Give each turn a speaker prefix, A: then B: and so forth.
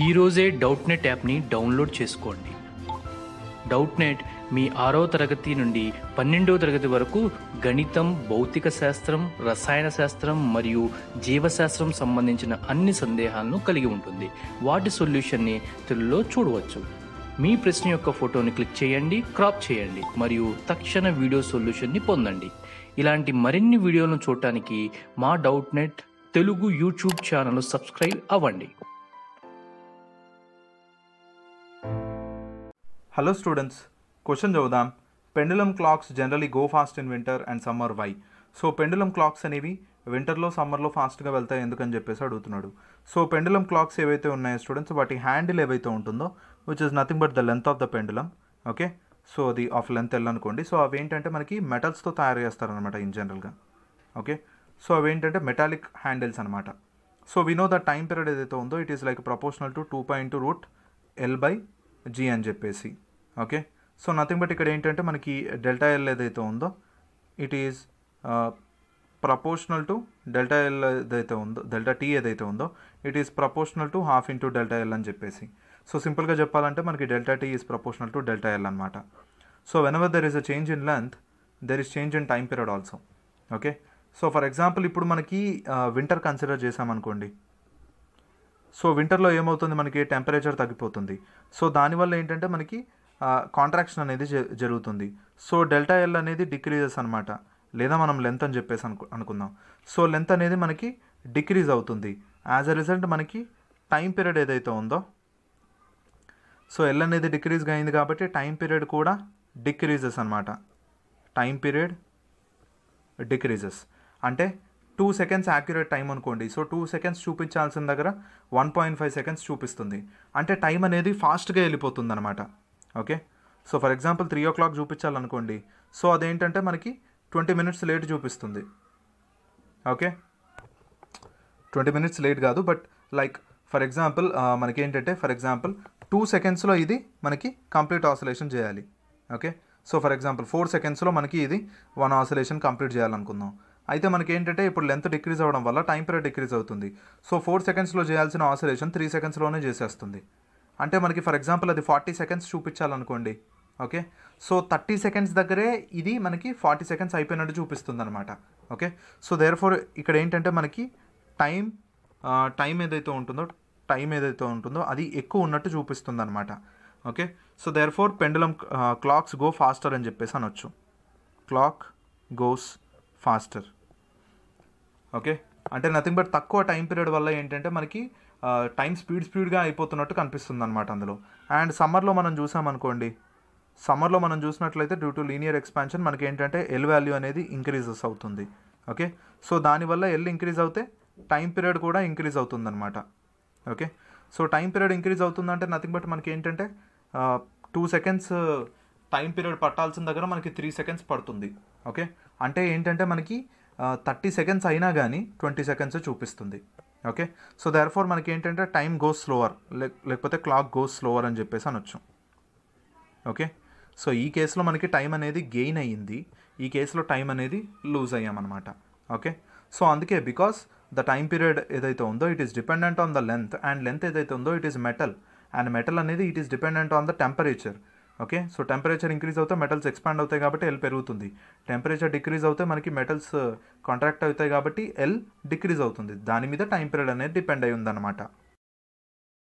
A: ఈరోజే డౌట్నెట్ యాప్ని డౌన్లోడ్ చేసుకోండి. డౌట్నెట్ మీ 6వ తరగతి నుండి 12వ తరగతి వరకు గణితం, భౌతిక శాస్త్రం, రసాయన శాస్త్రం మరియు జీవశాస్త్రం సంబంధించిన అన్ని సందేహాలను కలిగి ఉంటుంది. వాటి సొల్యూషన్ని తెలుగులో చూడవచ్చు. మీ ప్రశ్న యొక్క ఫోటోని క్లిక్ చేయండి, క్రాప్ చేయండి మరియు తక్షణ వీడియో సొల్యూషన్ని పొందండి. ఇలాంటి మరిన్ని వీడియోలను చూడటానికి మా Doubtnut Telugu YouTube channel subscribe అవ్వండి.
B: Hello students, question చదువుదాం. Pendulum clocks generally go fast in winter and summer why? So pendulum clocks అనేవి వింటర్లో సమ్మర్లో ఫాస్ట్గా వెళ్తాయి ఎందుకని చెప్పేసి అడుగుతున్నాడు. సో పెండులమ్ క్లాక్స్ ఏవైతే ఉన్నాయో స్టూడెంట్స్, వాటి హ్యాండిల్ ఏవైతే ఉంటుందో which is nothing but the length of the pendulum. Okay, so అది ఆఫ్ లెంత్ ఎల్ అనుకోండి. సో అవి ఏంటంటే మనకి మెటల్స్తో తయారు చేస్తారనమాట ఇన్ జనరల్గా. ఓకే, సో అవి ఏంటంటే మెటాలిక్ హ్యాండిల్స్ అనమాట. So we know the time period ఏదైతే ఉందో it is like proportional to 2.2√L/G అని చెప్పేసి. ఓకే, సో నథింగ్ బట్ ఇక్కడ ఏంటంటే మనకి డెల్టా ఎల్ ఏదైతే ఉందో it is proportional to delta L ఏదైతే ఉందో, డెల్టా టీ ఏదైతే ఉందో it is proportional to ½ into delta L అని చెప్పేసి. సో సింపుల్గా చెప్పాలంటే మనకి delta T is proportional to delta L అనమాట. So whenever there is a change in length there is change in time period also. Okay, so for example ఇప్పుడు మనకి winter consider చేసామనుకోండి. So వింటర్లో ఏమవుతుంది, మనకి టెంపరేచర్ తగ్గిపోతుంది. సో దానివల్ల ఏంటంటే మనకి కాంట్రాక్షన్ అనేది జరుగుతుంది. సో డెల్టా ఎల్ అనేది డిక్రీజెస్ అనమాట, లేదా మనం లెంత్ అని చెప్పేసి అనుకుందాం. సో లెంత్ అనేది మనకి డిక్రీజ్ అవుతుంది. యాజ్ అ రిజల్ట్ మనకి టైం పీరియడ్ ఏదైతే ఉందో, సో ఎల్ అనేది డిక్రీజ్గా అయింది కాబట్టి టైం పీరియడ్ కూడా డిక్రీజెస్ అనమాట. టైం పీరియడ్ డిక్రీజెస్ అంటే 2 seconds యాక్యురేట్ టైం అనుకోండి. సో 2 seconds చూపించాల్సిన దగ్గర 1.5 seconds చూపిస్తుంది. అంటే టైం అనేది ఫాస్ట్గా వెళ్ళిపోతుంది అనమాట. Okay, so for example 3 o'clock చూపించాలనుకోండి. సో అదేంటంటే మనకి 20 minutes లేట్ చూపిస్తుంది. ఓకే, 20 minutes లేట్ కాదు, బట్ లైక్ ఫర్ ఎగ్జాంపుల్ మనకి ఏంటంటే ఫర్ ఎగ్జాంపుల్ 2 secondsలో ఇది మనకి కంప్లీట్ ఆసిలేషన్ చేయాలి. ఓకే, సో ఫర్ ఎగ్జాంపుల్ 4 secondsలో మనకి ఇది 1 ఆసిలేషన్ కంప్లీట్ చేయాలనుకుందాం. అయితే మనకి ఏంటంటే ఇప్పుడు లెంత్ డిక్రీజ్ అవ్వడం వల్ల టైం పీరియడ్ డిక్రీజ్ అవుతుంది. సో 4 secondsలో చేయాల్సిన ఆసిలేషన్ 3 secondsలోనే చేసేస్తుంది. అంటే మనకి ఫర్ ఎగ్జాంపుల్ అది 40 seconds చూపించాలనుకోండి. ఓకే, సో 30 seconds దగ్గరే ఇది మనకి 40 seconds అయిపోయినట్టు చూపిస్తుంది అనమాట. ఓకే, సో దేర్ ఫోర్ ఇక్కడ ఏంటంటే మనకి టైం ఏదైతే ఉంటుందో అది ఎక్కువ ఉన్నట్టు చూపిస్తుంది అనమాట. Okay, so therefore pendulum clocks go faster అని చెప్పేసి అనొచ్చు. Clock goes faster. ఓకే, అంటే నథింగ్ బట్ తక్కువ టైం పీరియడ్ వల్ల ఏంటంటే మనకి టైం స్పీడ్గా అయిపోతున్నట్టు కనిపిస్తుంది అనమాట అందులో. అండ్ సమ్మర్లో మనం చూసినట్లయితే డ్యూ టు లీనియర్ ఎక్స్పాన్షన్ మనకి ఏంటంటే ఎల్ వాల్యూ అనేది ఇంక్రీజెస్ అవుతుంది. ఓకే, సో దానివల్ల ఎల్ ఇంక్రీజ్ అవుతే టైం పీరియడ్ కూడా ఇంక్రీజ్ అవుతుంది అనమాట. Okay, so time period increase అవుతుందంటే నథింగ్ బట్ మనకి ఏంటంటే 2 seconds టైం పీరియడ్ పట్టాల్సిన దగ్గర మనకి 3 seconds పడుతుంది. ఓకే, అంటే ఏంటంటే మనకి 30 seconds అయినా కానీ 20 seconds చూపిస్తుంది. ఓకే, సో దేర్ ఫోర్ మనకి ఏంటంటే టైం గోస్ స్లోవర్ లేకపోతే క్లాక్ గోస్ స్లోవర్ అని చెప్పేసి అనొచ్చు. ఓకే, సో ఈ కేసులో మనకి టైం అనేది గెయిన్ అయ్యింది, ఈ కేసులో టైం అనేది లూజ్ అయ్యామన్నమాట. ఓకే, సో అందుకే బికాస్ ద టైం పీరియడ్ ఏదైతే ఉందో it is dependent on the length, and length ఏదైతే ఉందో it is metal, and metal అనేది it is dependent on the temperature. Okay, so temperature increase అవుతే metals expand అవుతాయి కాబట్టి L పెరుగుతుంది. టెంపరేచర్ డిక్రీజ్ అవుతే మనకి మెటల్స్ కాంట్రాక్ట్ అవుతాయి కాబట్టి ఎల్ డిక్రీజ్ అవుతుంది. దాని మీద టైం పీరియడ్ అనేది డిపెండ్ అయి ఉందన్నమాట.